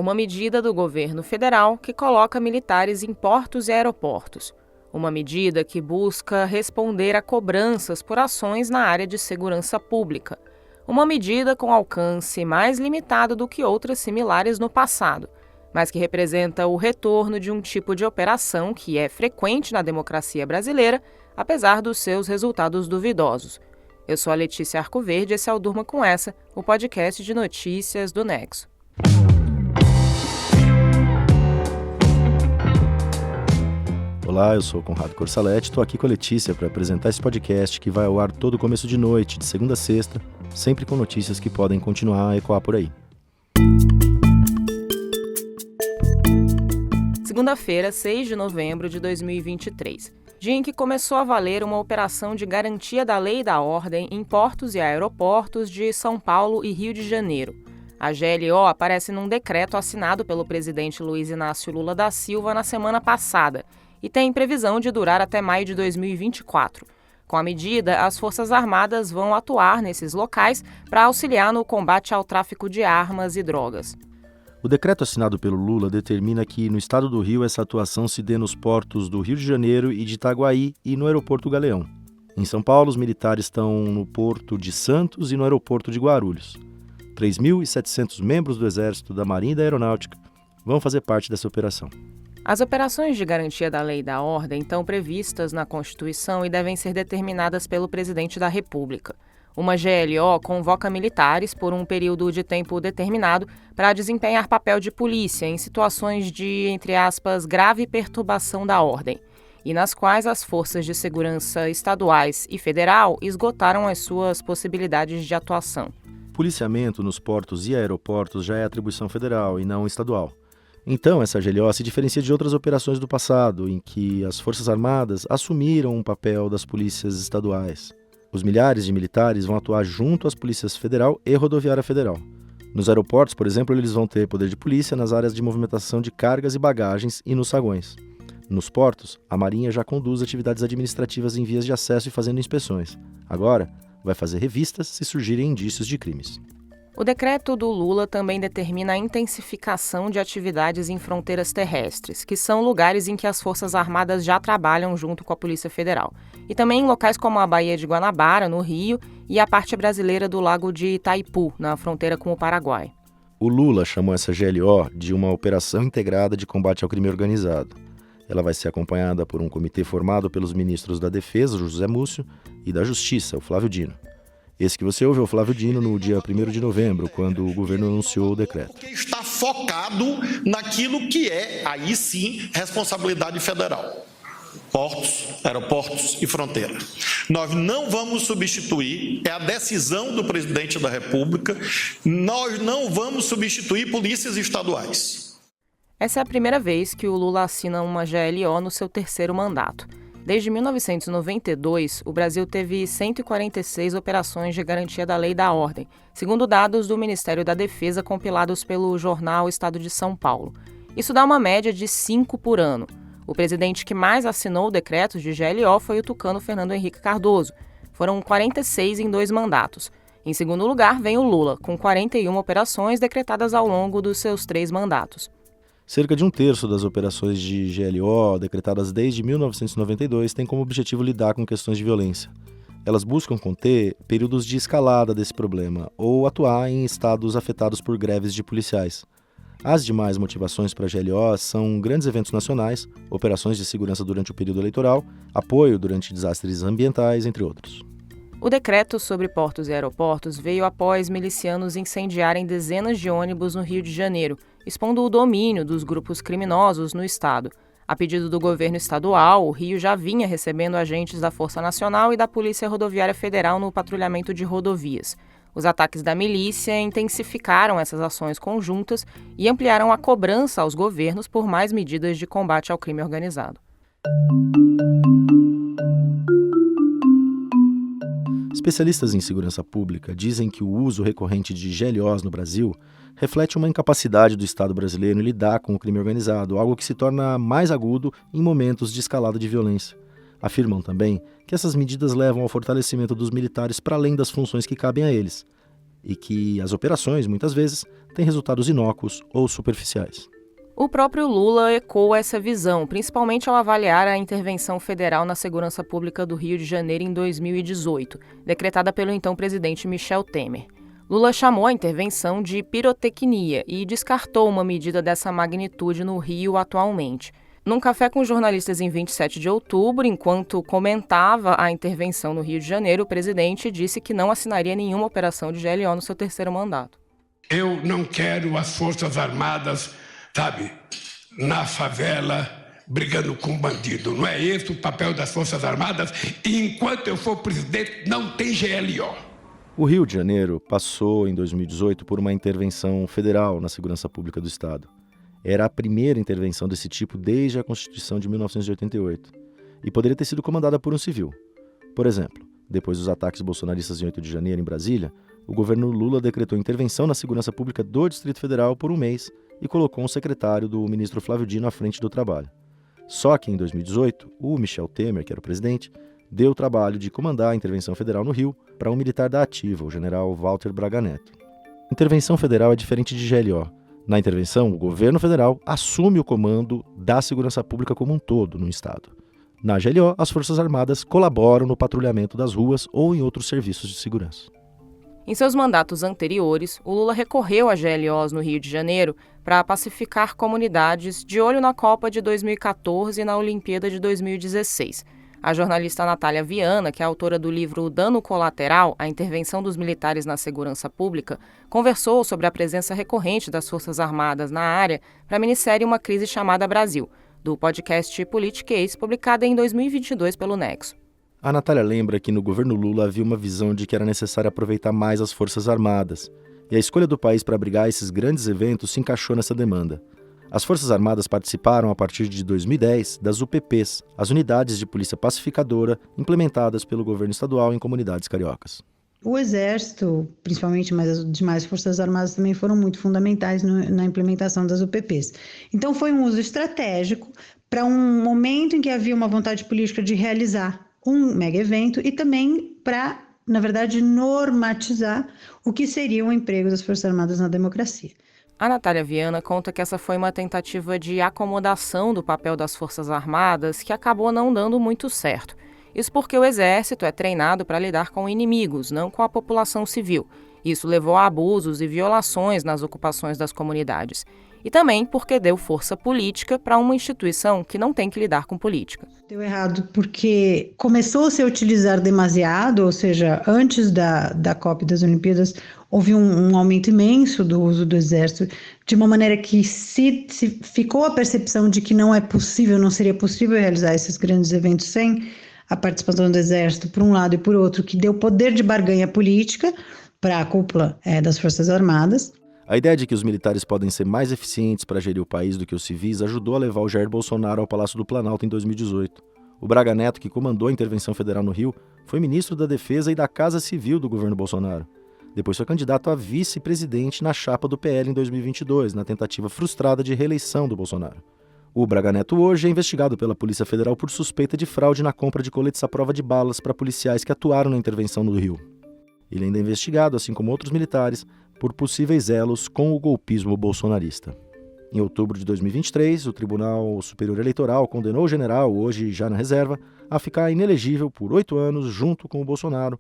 uma medida do governo federal que coloca militares em portos e aeroportos. Uma medida que busca responder a cobranças por ações na área de segurança pública. Uma medida com alcance mais limitado do que outras similares no passado, mas que representa o retorno de um tipo de operação que é frequente na democracia brasileira, apesar dos seus resultados duvidosos. Eu sou a Letícia Arcoverde e esse é o Durma Com Essa, o podcast de notícias do Nexo. Olá, eu sou o Conrado Corsaletti, estou aqui com a Letícia para apresentar esse podcast que vai ao ar todo começo de noite, de segunda a sexta, sempre com notícias que podem continuar a ecoar por aí. Segunda-feira, 6 de novembro de 2023, dia em que começou a valer uma operação de garantia da lei e da ordem em portos e aeroportos de São Paulo e Rio de Janeiro. A GLO aparece num decreto assinado pelo presidente Luiz Inácio Lula da Silva na semana passada e tem previsão de durar até maio de 2024. Com a medida, as Forças Armadas vão atuar nesses locais para auxiliar no combate ao tráfico de armas e drogas. O decreto assinado pelo Lula determina que no estado do Rio essa atuação se dê nos portos do Rio de Janeiro e de Itaguaí e no aeroporto Galeão. Em São Paulo, os militares estão no porto de Santos e no aeroporto de Guarulhos. 3.700 membros do Exército, da Marinha e da Aeronáutica vão fazer parte dessa operação. As operações de garantia da lei e da ordem estão previstas na Constituição e devem ser determinadas pelo presidente da República. Uma GLO convoca militares por um período de tempo determinado para desempenhar papel de polícia em situações de, entre aspas, grave perturbação da ordem, e nas quais as forças de segurança estaduais e federal esgotaram as suas possibilidades de atuação. Policiamento nos portos e aeroportos já é atribuição federal e não estadual. Então, essa GLO se diferencia de outras operações do passado, em que as Forças Armadas assumiram o papel das polícias estaduais. Os milhares de militares vão atuar junto às polícias federal e rodoviária federal. Nos aeroportos, por exemplo, eles vão ter poder de polícia nas áreas de movimentação de cargas e bagagens e nos saguões. Nos portos, a Marinha já conduz atividades administrativas em vias de acesso e fazendo inspeções. Agora, vai fazer revistas se surgirem indícios de crimes. O decreto do Lula também determina a intensificação de atividades em fronteiras terrestres, que são lugares em que as Forças Armadas já trabalham junto com a Polícia Federal. E também em locais como a Baía de Guanabara, no Rio, e a parte brasileira do Lago de Itaipu, na fronteira com o Paraguai. O Lula chamou essa GLO de uma operação integrada de combate ao crime organizado. Ela vai ser acompanhada por um comitê formado pelos ministros da Defesa, o José Múcio, e da Justiça, o Flávio Dino. Esse que você ouve é o Flávio Dino no dia 1º de novembro, quando o governo anunciou o decreto. Porque está focado naquilo que é, aí sim, responsabilidade federal. Portos, aeroportos e fronteira. Nós não vamos substituir, é a decisão do presidente da República, nós não vamos substituir polícias estaduais. Essa é a primeira vez que o Lula assina uma GLO no seu terceiro mandato. Desde 1992, o Brasil teve 146 operações de garantia da lei e da ordem, segundo dados do Ministério da Defesa compilados pelo jornal Estado de São Paulo. Isso dá uma média de 5 por ano. O presidente que mais assinou decretos de GLO foi o tucano Fernando Henrique Cardoso. Foram 46 em 2 mandatos. Em segundo lugar, vem o Lula, com 41 operações decretadas ao longo dos seus 3 mandatos. Cerca de um terço das operações de GLO, decretadas desde 1992, tem como objetivo lidar com questões de violência. Elas buscam conter períodos de escalada desse problema ou atuar em estados afetados por greves de policiais. As demais motivações para a GLO são grandes eventos nacionais, operações de segurança durante o período eleitoral, apoio durante desastres ambientais, entre outros. O decreto sobre portos e aeroportos veio após milicianos incendiarem dezenas de ônibus no Rio de Janeiro, expondo o domínio dos grupos criminosos no estado. A pedido do governo estadual, o Rio já vinha recebendo agentes da Força Nacional e da Polícia Rodoviária Federal no patrulhamento de rodovias. Os ataques da milícia intensificaram essas ações conjuntas e ampliaram a cobrança aos governos por mais medidas de combate ao crime organizado. Especialistas em segurança pública dizem que o uso recorrente de GLOs no Brasil reflete uma incapacidade do Estado brasileiro em lidar com o crime organizado, algo que se torna mais agudo em momentos de escalada de violência. Afirmam também que essas medidas levam ao fortalecimento dos militares para além das funções que cabem a eles. e que as operações, muitas vezes, têm resultados inócuos ou superficiais. O próprio Lula ecoou essa visão, principalmente ao avaliar a intervenção federal na segurança pública do Rio de Janeiro em 2018, decretada pelo então presidente Michel Temer. Lula chamou a intervenção de pirotecnia e descartou uma medida dessa magnitude no Rio atualmente. Num café com jornalistas em 27 de outubro, enquanto comentava a intervenção no Rio de Janeiro, o presidente disse que não assinaria nenhuma operação de GLO no seu terceiro mandato. Eu não quero as Forças Armadas, na favela, brigando com bandido. Não é esse o papel das Forças Armadas. E enquanto eu for presidente, não tem GLO. O Rio de Janeiro passou, em 2018, por uma intervenção federal na segurança pública do Estado. Era a primeira intervenção desse tipo desde a Constituição de 1988 e poderia ter sido comandada por um civil. Por exemplo, depois dos ataques bolsonaristas em 8 de janeiro em Brasília, o governo Lula decretou intervenção na segurança pública do Distrito Federal por um mês e colocou um secretário do ministro Flávio Dino à frente do trabalho. Só que em 2018, o Michel Temer, que era o presidente, deu o trabalho de comandar a intervenção federal no Rio para um militar da ativa, o general Walter Braga Neto. Intervenção federal é diferente de GLO. Na intervenção, o governo federal assume o comando da segurança pública como um todo no estado. Na GLO, as Forças Armadas colaboram no patrulhamento das ruas ou em outros serviços de segurança. Em seus mandatos anteriores, o Lula recorreu a GLOs no Rio de Janeiro para pacificar comunidades de olho na Copa de 2014 e na Olimpíada de 2016. A jornalista Natália Viana, que é autora do livro Dano Colateral, a intervenção dos militares na segurança pública, conversou sobre a presença recorrente das Forças Armadas na área para a minissérie Uma Crise Chamada Brasil, do podcast Politiquês, publicada em 2022 pelo Nexo. A Natália lembra que no governo Lula havia uma visão de que era necessário aproveitar mais as Forças Armadas, e a escolha do país para abrigar esses grandes eventos se encaixou nessa demanda. As Forças Armadas participaram, a partir de 2010, das UPPs, as Unidades de Polícia Pacificadora, implementadas pelo governo estadual em comunidades cariocas. O Exército, principalmente, mas as demais Forças Armadas também foram muito fundamentais na implementação das UPPs. Então foi um uso estratégico para um momento em que havia uma vontade política de realizar um mega evento e também para, na verdade, normatizar o que seria o emprego das Forças Armadas na democracia. A Natália Viana conta que essa foi uma tentativa de acomodação do papel das Forças Armadas que acabou não dando muito certo. Isso porque o Exército é treinado para lidar com inimigos, não com a população civil. Isso levou a abusos e violações nas ocupações das comunidades. E também porque deu força política para uma instituição que não tem que lidar com política. Deu errado porque começou-se a utilizar demasiado, ou seja, antes da COP das Olimpíadas, houve um aumento imenso do uso do Exército, de uma maneira que se ficou a percepção de que não seria possível realizar esses grandes eventos sem a participação do Exército, por um lado e por outro, que deu poder de barganha política para a cúpula das Forças Armadas. A ideia de que os militares podem ser mais eficientes para gerir o país do que os civis ajudou a levar o Jair Bolsonaro ao Palácio do Planalto em 2018. O Braga Neto, que comandou a intervenção federal no Rio, foi ministro da Defesa e da Casa Civil do governo Bolsonaro. Depois foi candidato a vice-presidente na chapa do PL em 2022, na tentativa frustrada de reeleição do Bolsonaro. O Braga Neto hoje é investigado pela Polícia Federal por suspeita de fraude na compra de coletes à prova de balas para policiais que atuaram na intervenção no Rio. Ele ainda é investigado, assim como outros militares, por possíveis elos com o golpismo bolsonarista. Em outubro de 2023, o Tribunal Superior Eleitoral condenou o general, hoje já na reserva, a ficar inelegível por 8 anos junto com o Bolsonaro.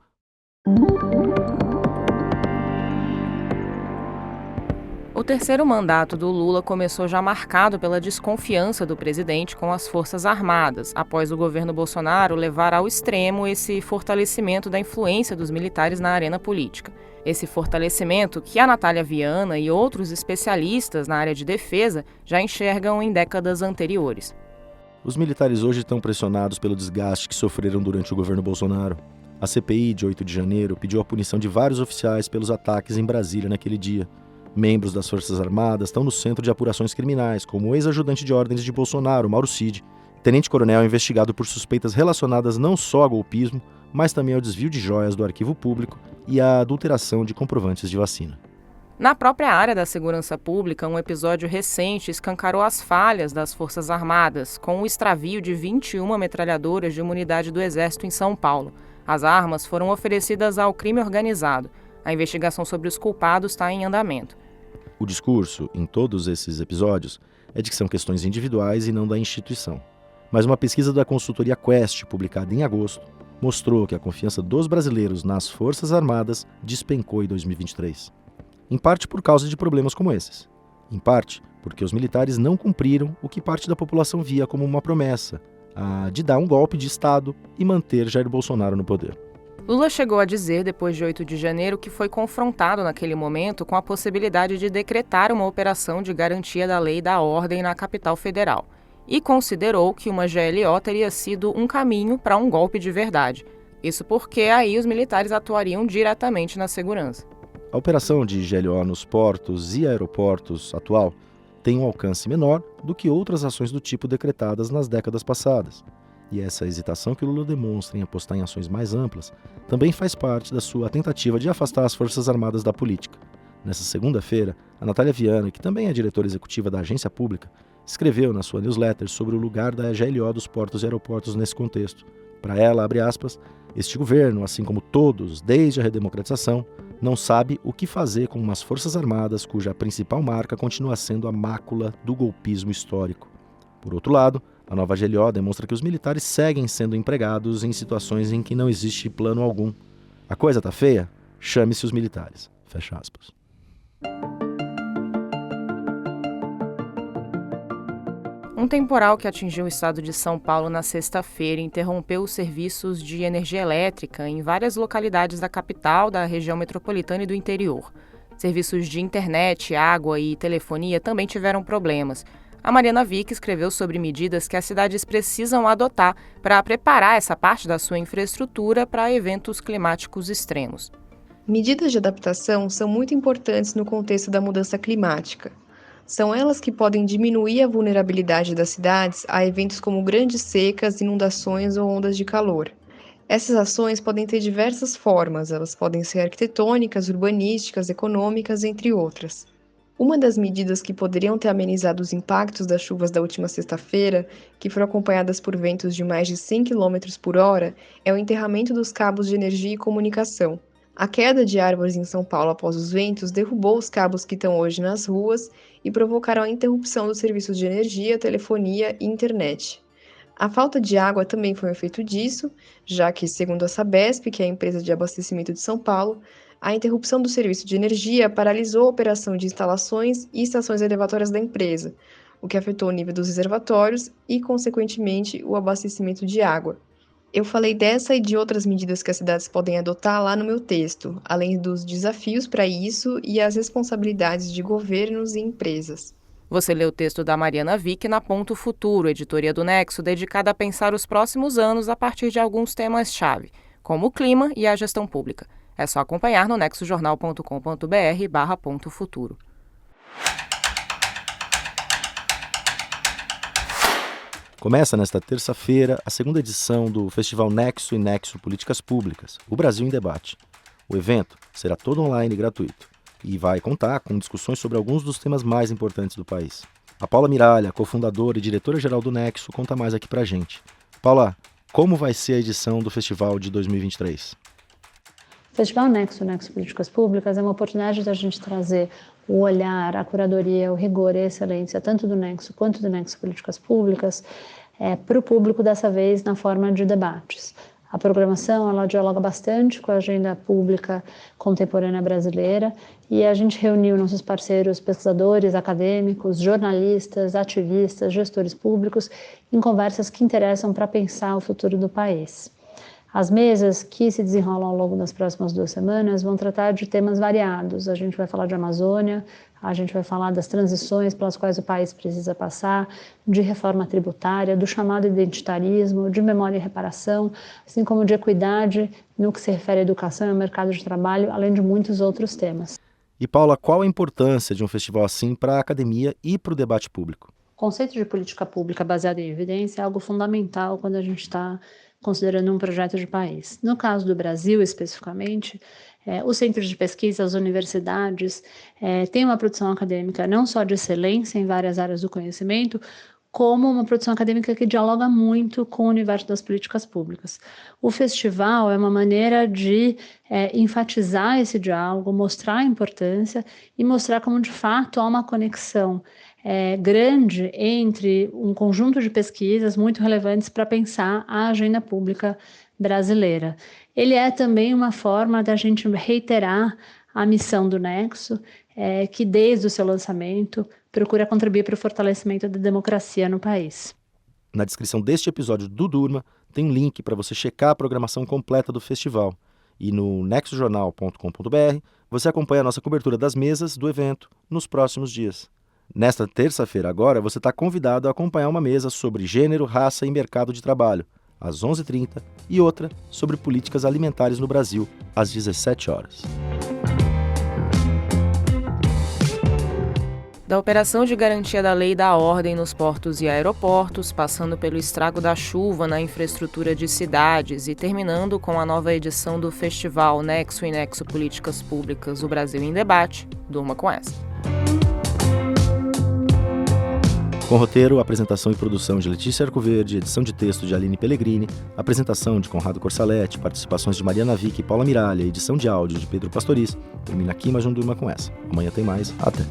O terceiro mandato do Lula começou já marcado pela desconfiança do presidente com as Forças Armadas, após o governo Bolsonaro levar ao extremo esse fortalecimento da influência dos militares na arena política. Esse fortalecimento que a Natália Viana e outros especialistas na área de defesa já enxergam em décadas anteriores. Os militares hoje estão pressionados pelo desgaste que sofreram durante o governo Bolsonaro. A CPI de 8 de janeiro pediu a punição de vários oficiais pelos ataques em Brasília naquele dia. Membros das Forças Armadas estão no centro de apurações criminais, como o ex-ajudante de ordens de Bolsonaro, Mauro Cid. Tenente-coronel é investigado por suspeitas relacionadas não só a golpismo, mas também ao desvio de joias do arquivo público e à adulteração de comprovantes de vacina. Na própria área da segurança pública, um episódio recente escancarou as falhas das Forças Armadas, com o extravio de 21 metralhadoras de uma unidade do Exército em São Paulo. As armas foram oferecidas ao crime organizado. A investigação sobre os culpados está em andamento. O discurso, em todos esses episódios, é de que são questões individuais e não da instituição. Mas uma pesquisa da consultoria Quest, publicada em agosto, mostrou que a confiança dos brasileiros nas Forças Armadas despencou em 2023. Em parte por causa de problemas como esses. Em parte porque os militares não cumpriram o que parte da população via como uma promessa, a de dar um golpe de Estado e manter Jair Bolsonaro no poder. Lula chegou a dizer, depois de 8 de janeiro, que foi confrontado naquele momento com a possibilidade de decretar uma operação de garantia da lei e da ordem na capital federal, e considerou que uma GLO teria sido um caminho para um golpe de verdade. Isso porque aí os militares atuariam diretamente na segurança. A operação de GLO nos portos e aeroportos atual tem um alcance menor do que outras ações do tipo decretadas nas décadas passadas. E essa hesitação que o Lula demonstra em apostar em ações mais amplas também faz parte da sua tentativa de afastar as Forças Armadas da política. Nessa segunda-feira, a Natália Viana, que também é diretora executiva da agência pública, escreveu na sua newsletter sobre o lugar da GLO dos portos e aeroportos nesse contexto. Para ela, abre aspas, este governo, assim como todos desde a redemocratização, não sabe o que fazer com umas Forças Armadas cuja principal marca continua sendo a mácula do golpismo histórico. Por outro lado, a nova GLO demonstra que os militares seguem sendo empregados em situações em que não existe plano algum. A coisa tá feia? Chame-se os militares. Fecha aspas. Um temporal que atingiu o estado de São Paulo na sexta-feira interrompeu os serviços de energia elétrica em várias localidades da capital, da região metropolitana e do interior. Serviços de internet, água e telefonia também tiveram problemas. A Mariana Vick escreveu sobre medidas que as cidades precisam adotar para preparar essa parte da sua infraestrutura para eventos climáticos extremos. Medidas de adaptação são muito importantes no contexto da mudança climática. São elas que podem diminuir a vulnerabilidade das cidades a eventos como grandes secas, inundações ou ondas de calor. Essas ações podem ter diversas formas, elas podem ser arquitetônicas, urbanísticas, econômicas, entre outras. Uma das medidas que poderiam ter amenizado os impactos das chuvas da última sexta-feira, que foram acompanhadas por ventos de mais de 100 km por hora, é o enterramento dos cabos de energia e comunicação. A queda de árvores em São Paulo após os ventos derrubou os cabos que estão hoje nas ruas e provocaram a interrupção dos serviços de energia, telefonia e internet. A falta de água também foi um efeito disso, já que, segundo a Sabesp, que é a empresa de abastecimento de São Paulo, a interrupção do serviço de energia paralisou a operação de instalações e estações elevatórias da empresa, o que afetou o nível dos reservatórios e, consequentemente, o abastecimento de água. Eu falei dessa e de outras medidas que as cidades podem adotar lá no meu texto, além dos desafios para isso e as responsabilidades de governos e empresas. Você lê o texto da Mariana Vick na Ponto Futuro, editoria do Nexo, dedicada a pensar os próximos anos a partir de alguns temas-chave, como o clima e a gestão pública. É só acompanhar no nexojornal.com.br/Ponto Futuro. Começa nesta terça-feira a segunda edição do Festival Nexo e Nexo Políticas Públicas, o Brasil em Debate. O evento será todo online e gratuito e vai contar com discussões sobre alguns dos temas mais importantes do país. A Paula Miralha, cofundadora e diretora-geral do Nexo, conta mais aqui pra gente. Paula, como vai ser a edição do festival de 2023? O Festival Nexo Políticas Públicas é uma oportunidade da gente trazer o olhar, a curadoria, o rigor e a excelência, tanto do Nexo quanto do Nexo Políticas Públicas, para o público dessa vez na forma de debates. A programação ela dialoga bastante com a agenda pública contemporânea brasileira e a gente reuniu nossos parceiros pesquisadores, acadêmicos, jornalistas, ativistas, gestores públicos em conversas que interessam para pensar o futuro do país. As mesas que se desenrolam ao longo das próximas 2 semanas vão tratar de temas variados. A gente vai falar de Amazônia, a gente vai falar das transições pelas quais o país precisa passar, de reforma tributária, do chamado identitarismo, de memória e reparação, assim como de equidade no que se refere à educação e ao mercado de trabalho, além de muitos outros temas. E Paula, qual a importância de um festival assim para a academia e para o debate público? O conceito de política pública baseado em evidência é algo fundamental quando a gente está considerando um projeto de país. No caso do Brasil, especificamente, os centros de pesquisa, as universidades, têm uma produção acadêmica não só de excelência em várias áreas do conhecimento, como uma produção acadêmica que dialoga muito com o universo das políticas públicas. O festival é uma maneira de enfatizar esse diálogo, mostrar a importância e mostrar como, de fato, há uma conexão grande entre um conjunto de pesquisas muito relevantes para pensar a agenda pública brasileira. Ele é também uma forma da gente reiterar a missão do Nexo, que desde o seu lançamento procura contribuir para o fortalecimento da democracia no país. Na descrição deste episódio do Durma tem um link para você checar a programação completa do festival. E no nexojornal.com.br você acompanha a nossa cobertura das mesas do evento nos próximos dias. Nesta terça-feira agora, você está convidado a acompanhar uma mesa sobre gênero, raça e mercado de trabalho, às 11h30, e outra sobre políticas alimentares no Brasil, às 17h. Da operação de garantia da lei e da ordem nos portos e aeroportos, passando pelo estrago da chuva na infraestrutura de cidades e terminando com a nova edição do festival Nexo e Nexo Políticas Públicas, o Brasil em Debate, durma com essa. Com roteiro, apresentação e produção de Letícia Arcoverde, edição de texto de Aline Pellegrini, apresentação de Conrado Corsaletti, participações de Mariana Vick e Paula Miralha, edição de áudio de Pedro Pastoriz. Termina aqui, mas não durma com essa. Amanhã tem mais. Até!